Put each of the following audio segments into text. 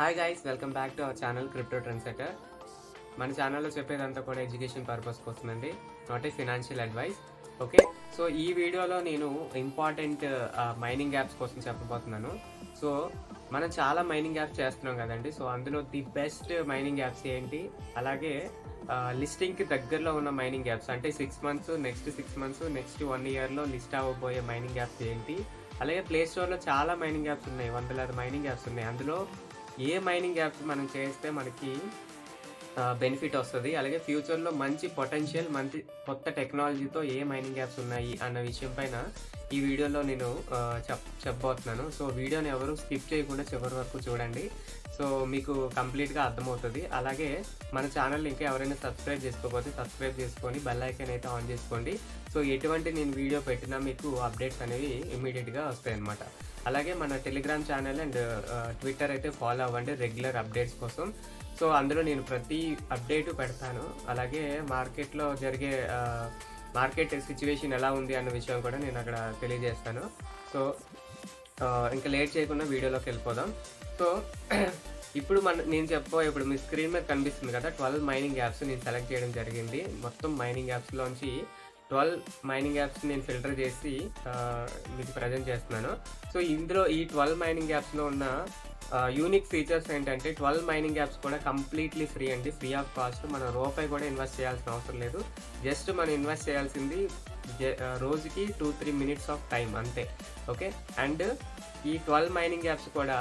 Hi guys, welcome back to our channel crypto trend setter. మన ఛానల్లో చెప్పేదంతా కూడా ఎడ్యుకేషన్ పర్పస్ కోసమండి, not a financial advice. Okay, so ఈ వీడియోలో నేను ఇంపార్టెంట్ మైనింగ్ యాప్స్ కోసం చెప్పబోతున్నాను. సో మనం చాలా మైనింగ్ యాప్స్ చేస్తున్నాం కదండి. సో అందులో ది బెస్ట్ మైనింగ్ యాప్స్ ఏంటి, అలాగే లిస్టింగ్కి దగ్గరలో ఉన్న మైనింగ్ యాప్స్ అంటే 6 months, నెక్స్ట్ 6 months, నెక్స్ట్ 1 yearలో లిస్ట్ అవ్వబోయే మైనింగ్ యాప్స్ ఏంటి, అలాగే ప్లే స్టోర్లో చాలా మైనింగ్ యాప్స్ ఉన్నాయి, వందలాది మైనింగ్ యాప్స్ ఉన్నాయి. అందులో ఏ మైనింగ్ యాప్స్ మనం చేస్తే మనకి బెనిఫిట్ వస్తుంది, అలాగే ఫ్యూచర్లో మంచి పొటెన్షియల్, మంచి కొత్త టెక్నాలజీతో ఏ మైనింగ్ యాప్స్ ఉన్నాయి అన్న విషయం పైన ఈ వీడియోలో నేను చెప్పబోతున్నాను. సో వీడియోని ఎవరు స్కిప్ చేయకుండా చివరి వరకు చూడండి, సో మీకు కంప్లీట్గా అర్థమవుతుంది. అలాగే మన ఛానల్ ఇంకా ఎవరైనా సబ్స్క్రైబ్ చేసుకోకపోతే సబ్స్క్రైబ్ చేసుకొని బెల్ ఐకాన్ అయితే ఆన్ చేసుకోండి. సో ఎటువంటి నేను వీడియో పెట్టినా మీకు అప్డేట్స్ అనేవి ఇమీడియట్గా వస్తాయి అన్నమాట. అలాగే మన టెలిగ్రామ్ ఛానల్ అండ్ ట్విట్టర్ అయితే ఫాలో అవ్వండి రెగ్యులర్ అప్డేట్స్ కోసం. సో అందులో నేను ప్రతి అప్డేటు పెడతాను. అలాగే మార్కెట్లో జరిగే మార్కెట్ సిచ్యువేషన్ ఎలా ఉంది అన్న విషయం కూడా నేను అక్కడ తెలియజేస్తాను. సో ఇంకా లేట్ చేయకుండా వీడియోలోకి వెళ్ళిపోదాం. సో ఇప్పుడు ఇప్పుడు మీ స్క్రీన్ మీద కనిపిస్తుంది కదా, 12 మైనింగ్ యాప్స్ నేను సెలెక్ట్ చేయడం జరిగింది. మొత్తం మైనింగ్ యాప్స్లోంచి 12 మైనింగ్ యాప్స్ నేను ఫిల్టర్ చేసి మీకు ప్రజెంట్ చేస్తున్నాను. సో ఇందులో ఈ 12 మైనింగ్ యాప్స్లో ఉన్న యూనిక్ ఫీచర్స్ ఏంటంటే 12 మైనింగ్ యాప్స్ కూడా కంప్లీట్లీ ఫ్రీ అండి, ఫ్రీ ఆఫ్ కాస్ట్. మనం రూపాయి కూడా ఇన్వెస్ట్ చేయాల్సిన అవసరం లేదు. జస్ట్ మనం ఇన్వెస్ట్ చేయాల్సింది రోజుకి 2-3 minutes ఆఫ్ టైం అంతే. ఓకే, అండ్ ఈ 12 మైనింగ్ యాప్స్ కూడా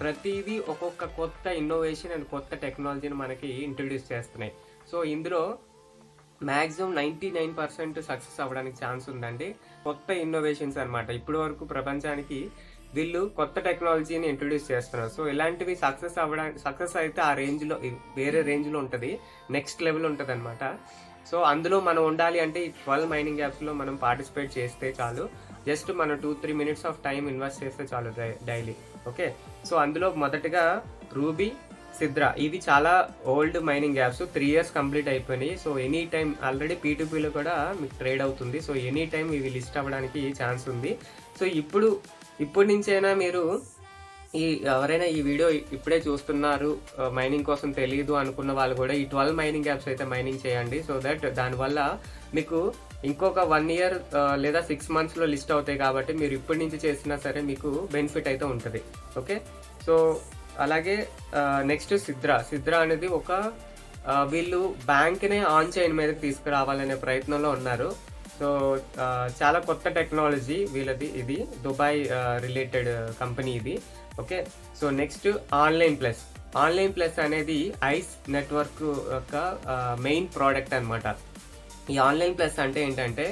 ప్రతిదీ ఒక్కొక్క కొత్త ఇన్నోవేషన్ అండ్ కొత్త టెక్నాలజీని మనకి ఇంట్రడ్యూస్ చేస్తున్నాయి. సో ఇందులో మ్యాక్సిమం 99% సక్సెస్ అవ్వడానికి ఛాన్స్ ఉందండి. కొత్త ఇన్నోవేషన్స్ అనమాట. ఇప్పటి వరకు ప్రపంచానికి వీళ్ళు కొత్త టెక్నాలజీని ఇంట్రడ్యూస్ చేస్తున్నారు. సో ఇలాంటివి సక్సెస్ అయితే ఆ రేంజ్లో, వేరే రేంజ్లో ఉంటుంది, నెక్స్ట్ లెవెల్ ఉంటుంది అనమాట. సో అందులో మనం ఉండాలి అంటే ఈ 12 మైనింగ్ యాప్స్లో మనం పార్టిసిపేట్ చేస్తే చాలు. జస్ట్ మనం 2-3 minutes ఆఫ్ టైం ఇన్వెస్ట్ చేస్తే చాలు డైలీ. ఓకే, సో అందులో మొదటగా రూబీ, సిద్రా, ఇవి చాలా old mining apps, 3 years complete అయిపోయినాయి. సో ఎనీ టైం ఆల్రెడీ P2Pలో కూడా మీకు ట్రేడ్ అవుతుంది. సో ఎనీ టైం ఇవి లిస్ట్ అవ్వడానికి ఛాన్స్ ఉంది. సో ఇప్పటి నుంచైనా మీరు ఎవరైనా ఈ వీడియో ఇప్పుడే చూస్తున్నారు, మైనింగ్ కోసం తెలియదు అనుకున్న వాళ్ళు కూడా ఈ 12 మైనింగ్ యాప్స్ అయితే మైనింగ్ చేయండి. సో దట్ దానివల్ల మీకు ఇంకొక 1 year లేదా 6 monthsలో లిస్ట్ అవుతాయి. కాబట్టి మీరు ఇప్పటి నుంచి చేసినా సరే మీకు బెనిఫిట్ అయితే ఉంటుంది. ఓకే, సో అలాగే నెక్స్ట్ సిద్రా అనేది ఒక వీళ్ళు బ్యాంక్నే ఆన్ చైన్ మీదకి తీసుకురావాలనే ప్రయత్నంలో ఉన్నారు. సో చాలా కొత్త టెక్నాలజీ వీళ్ళది, ఇది దుబాయ్ రిలేటెడ్ కంపెనీ ఇది. Okay, so next online plus అనేది ఐస్ నెట్వర్క్ యొక్క మెయిన్ ప్రోడక్ట్ అనమాట. ఈ ఆన్లైన్ ప్లస్ అంటే ఏంటంటే,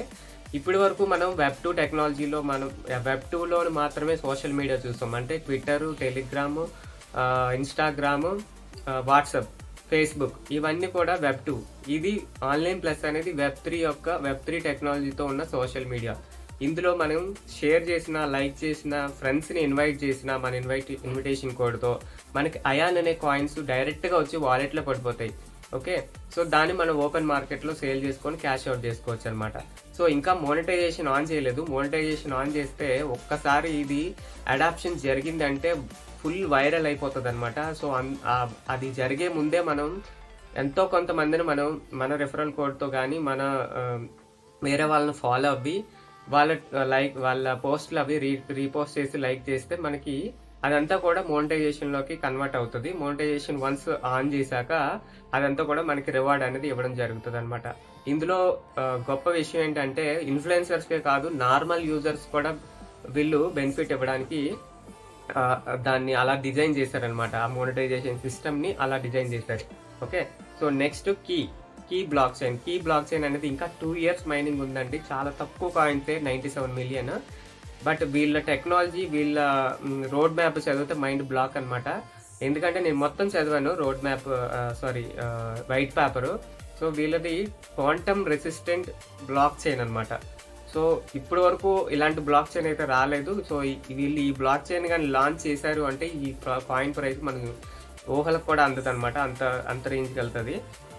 ఇప్పటి వరకు మనం Web2 టెక్నాలజీలో మనం Web2లో మాత్రమే సోషల్ మీడియా చూస్తాం. అంటే Twitter, Telegram, Instagram, WhatsApp, Facebook, ఇవన్నీ కూడా Web2. ఇది ఆన్లైన్ ప్లస్ అనేది Web3 టెక్నాలజీతో ఉన్న సోషల్ మీడియా. ఇందులో మనం షేర్ చేసిన, లైక్ చేసిన, ఫ్రెండ్స్ని ఇన్వైట్ చేసిన మన ఇన్విటేషన్ కోడ్తో మనకి అయాన్ అనే కాయిన్స్ డైరెక్ట్గా వచ్చి వాలెట్లో పడిపోతాయి. ఓకే, సో దాన్ని మనం ఓపెన్ మార్కెట్లో సేల్ చేసుకొని క్యాష్ అవుట్ చేసుకోవచ్చు అనమాట. సో ఇంకా మోనిటైజేషన్ ఆన్ చేయలేదు. మోనిటైజేషన్ ఆన్ చేస్తే ఒక్కసారి ఇది అడాప్షన్ జరిగిందంటే ఫుల్ వైరల్ అయిపోతుంది అనమాట. సో అది జరిగే ముందే మనం ఎంతో కొంతమందిని మన రెఫరల్ కోడ్తో కానీ వేరే వాళ్ళని ఫాలో అవ్వి వాళ్ళ పోస్టులు అవి రీపోస్ట్ చేసి లైక్ చేస్తే మనకి అదంతా కూడా మోనిటైజేషన్లోకి కన్వర్ట్ అవుతుంది. మోనిటైజేషన్ వన్స్ ఆన్ చేశాక అదంతా కూడా మనకి రివార్డ్ అనేది ఇవ్వడం జరుగుతుంది అనమాట. ఇందులో గొప్ప విషయం ఏంటంటే ఇన్ఫ్లుయెన్సర్స్కే కాదు, నార్మల్ యూజర్స్ కూడా వీళ్ళు బెనిఫిట్ ఇవ్వడానికి దాన్ని అలా డిజైన్ చేశారనమాట. ఆ మోనిటైజేషన్ సిస్టమ్ని అలా డిజైన్ చేశారు. Okay, so next key blockchain అనేది ఇంకా 2 years మైనింగ్ ఉందండి. చాలా తక్కువ కాయిన్సే, 97 million. బట్ వీళ్ళ టెక్నాలజీ, వీళ్ళ రోడ్ మ్యాప్ చదివితే మైండ్ బ్లాక్ అనమాట. ఎందుకంటే నేను మొత్తం చదివాను వైట్ పేపరు. సో వీళ్ళది క్వాంటమ్ రెసిస్టెంట్ బ్లాక్ చైన్ అనమాట. సో ఇప్పటి వరకు ఇలాంటి బ్లాక్ చైన్ అయితే రాలేదు. సో వీళ్ళు ఈ బ్లాక్ చైన్ కానీ లాంచ్ చేశారు అంటే ఈ కాయిన్ ప్రైస్ మనం ఊహలకు కూడా అందదు అనమాట, అంత రేంజ్కి వెళ్తుంది.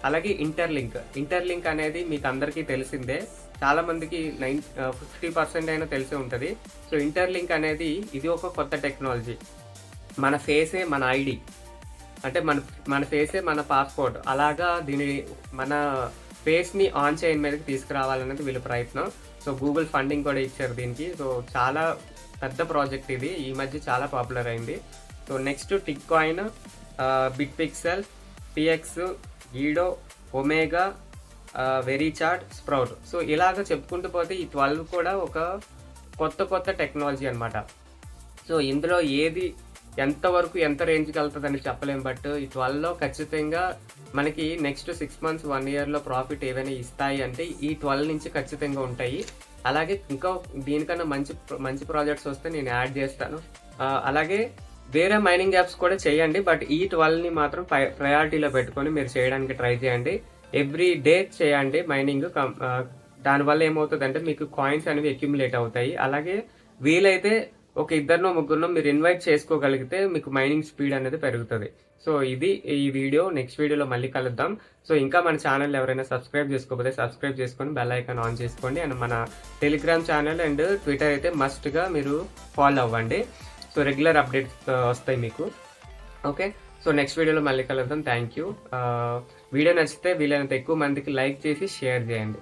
అలాగే ఇంటర్లింక్ అనేది మీకు అందరికీ తెలిసిందే, చాలా మందికి 50% అయినా తెలిసి ఉంటుంది. సో ఇంటర్లింక్ అనేది ఇది ఒక కొత్త టెక్నాలజీ. మన ఫేసే మన ఐడి, అంటే మన ఫేసే మన పాస్పోర్ట్, అలాగా దీని మన ఫేస్ని ఆన్ చైన్ మీదకి తీసుకురావాలనేది వీళ్ళ ప్రయత్నం. సో గూగుల్ ఫండింగ్ కూడా ఇచ్చారు దీనికి. సో చాలా పెద్ద ప్రాజెక్ట్ ఇది, ఈ మధ్య చాలా పాపులర్ అయింది. So next tick coin, bit pixel, PX, గీడో, ఒమేగా, వెరీచాట్, స్ప్రౌట్. సో ఇలాగ చెప్పుకుంటూ పోతే ఈ 12 కూడా ఒక కొత్త టెక్నాలజీ అనమాట. సో ఇందులో ఏది ఎంతవరకు ఎంత రేంజ్కి వెళ్తుందని చెప్పలేం, బట్ ఈ 12లో ఖచ్చితంగా మనకి నెక్స్ట్ 6 months 1 yearలో ప్రాఫిట్ ఏవైనా ఇస్తాయి అంటే ఈ 12 నుంచి ఖచ్చితంగా ఉంటాయి. అలాగే ఇంకా దీనికన్నా మంచి ప్రాజెక్ట్స్ వస్తే నేను యాడ్ చేస్తాను. అలాగే వేరే మైనింగ్ యాప్స్ కూడా చేయండి, బట్ ఈ 12ని మాత్రం ప్రయారిటీలో పెట్టుకొని మీరు చేయడానికి ట్రై చేయండి. ఎవ్రీ డే చేయండి మైనింగ్. దానివల్ల ఏమవుతుందంటే మీకు కాయిన్స్ అనేవి అక్యుములేట్ అవుతాయి. అలాగే వీలైతే ఒక 2 3 మీరు ఇన్వైట్ చేసుకోగలిగితే మీకు మైనింగ్ స్పీడ్ అనేది పెరుగుతుంది. సో ఇది ఈ వీడియో. నెక్స్ట్ వీడియోలో మళ్ళీ కలుద్దాం. సో ఇంకా మన ఛానల్ ఎవరైనా సబ్స్క్రైబ్ చేసుకోకపోతే సబ్స్క్రైబ్ చేసుకొని బెల్ ఐకాన్ ఆన్ చేసుకోండి. అండ్ మన టెలిగ్రామ్ ఛానల్ అండ్ ట్విట్టర్ అయితే మస్ట్గా మీరు ఫాలో అవ్వండి. సో రెగ్యులర్ అప్డేట్స్ వస్తాయి మీకు. ఓకే, సో నెక్స్ట్ వీడియోలో మళ్ళీ కలుద్దాం. Thank you. వీడియో నచ్చితే వీలైనంత ఎక్కువ మందికి లైక్ చేసి షేర్ చేయండి.